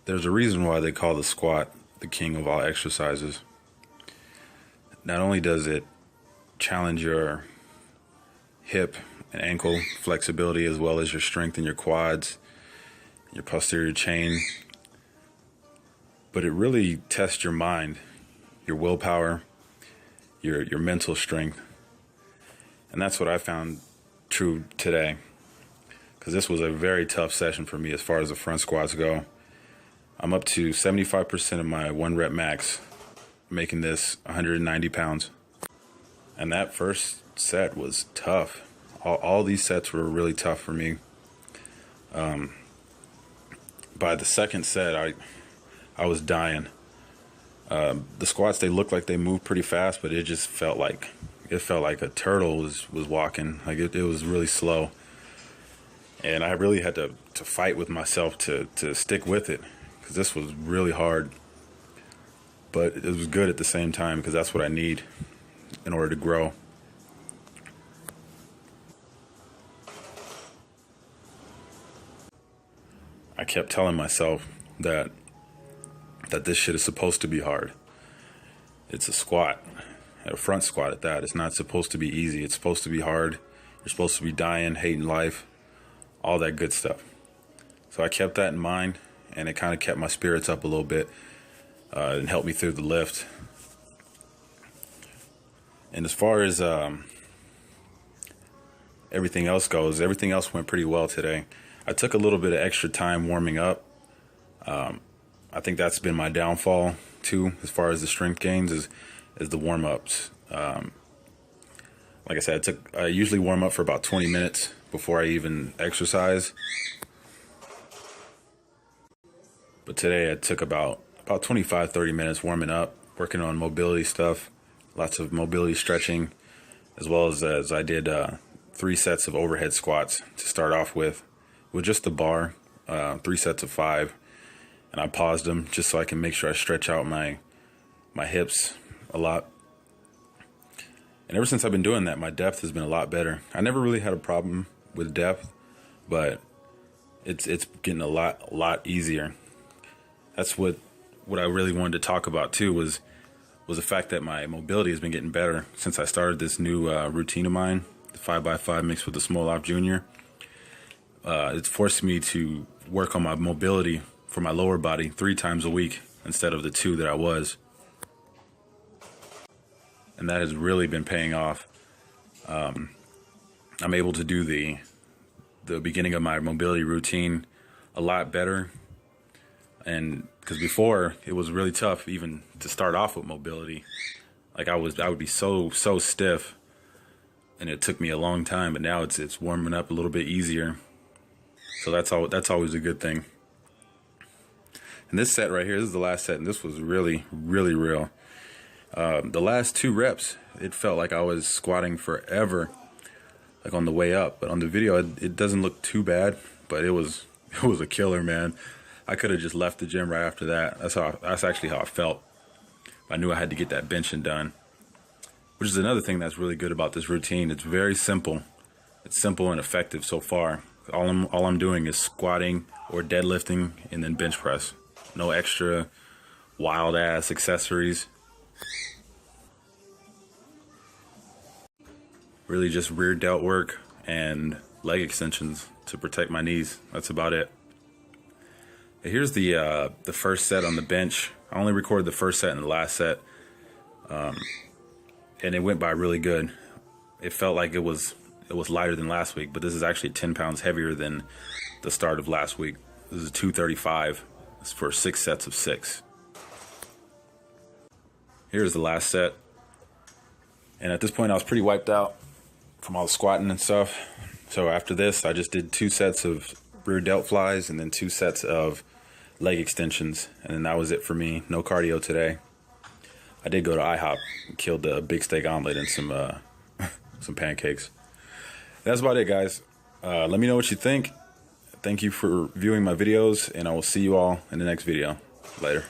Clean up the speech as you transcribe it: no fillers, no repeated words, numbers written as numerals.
There's a reason why they call the squat the king of all exercises. Not only does it challenge your hip and ankle flexibility as well as your strength in your quads, your posterior chain, but it really tests your mind, your willpower, your mental strength. And that's what I found true today, because this was a very tough session for me as far as the front squats go. I'm up to 75% of my 1 rep max, making this 190 pounds. And that first set was tough. All these sets were really tough for me. By the second set, I was dying. The squats, they looked like they moved pretty fast, but it just felt like a turtle was walking. Like it was really slow. And I really had to fight with myself to stick with it, because this was really hard. But it was good at the same time, because that's what I need in order to grow. I kept telling myself that this shit is supposed to be hard. It's a squat, a front squat at that. It's not supposed to be easy. It's supposed to be hard. You're supposed to be dying, hating life, all that good stuff. So I kept that in mind, and it kind of kept my spirits up a little bit and helped me through the lift. And as far as everything else goes, everything else went pretty well today. I took a little bit of extra time warming up. I think that's been my downfall too, as far as the strength gains, is the warm-ups. Like I said, I usually warm up for about 20 minutes before I even exercise. But today I took about 25-30 minutes warming up, working on mobility stuff, lots of mobility stretching, as well as I did 3 sets of overhead squats to start off with just the bar, 3 sets of 5. And I paused them just so I can make sure I stretch out my hips a lot. And ever since I've been doing that, my depth has been a lot better. I never really had a problem with depth, but it's getting a lot easier. That's what I really wanted to talk about too, was the fact that my mobility has been getting better since I started this new routine of mine, the 5x5 mixed with the Smolov Jr. It's forced me to work on my mobility for my lower body 3 times a week instead of the 2 that I was. And that has really been paying off. I'm able to do the beginning of my mobility routine a lot better. And because before it was really tough even to start off with mobility. Like I would be so stiff, and it took me a long time, but now it's warming up a little bit easier. So that's always a good thing. And this set right here, this is the last set, and this was really real. The last 2 reps, it felt like I was squatting forever, like on the way up. But on the video, it doesn't look too bad, but it was a killer, man. I could have just left the gym right after that. That's actually how I felt. I knew I had to get that benching done, which is another thing that's really good about this routine. It's very simple. It's simple and effective so far. All I'm doing is squatting or deadlifting and then bench press. No extra wild ass accessories. Really just rear delt work and leg extensions to protect my knees. That's about it. Here's the first set on the bench. I only recorded the first set and the last set, and it went by really good. It felt like it was lighter than last week, but this is actually 10 pounds heavier than the start of last week. This is 235. It's for 6 sets of 6. Here's the last set. And at this point, I was pretty wiped out from all the squatting and stuff. So after this, I just did 2 sets of rear delt flies and then 2 sets of leg extensions. And then that was it for me. No cardio today. I did go to IHOP and killed a big steak omelet and some pancakes. That's about it, guys. Let me know what you think. Thank you for viewing my videos, and I will see you all in the next video. Later.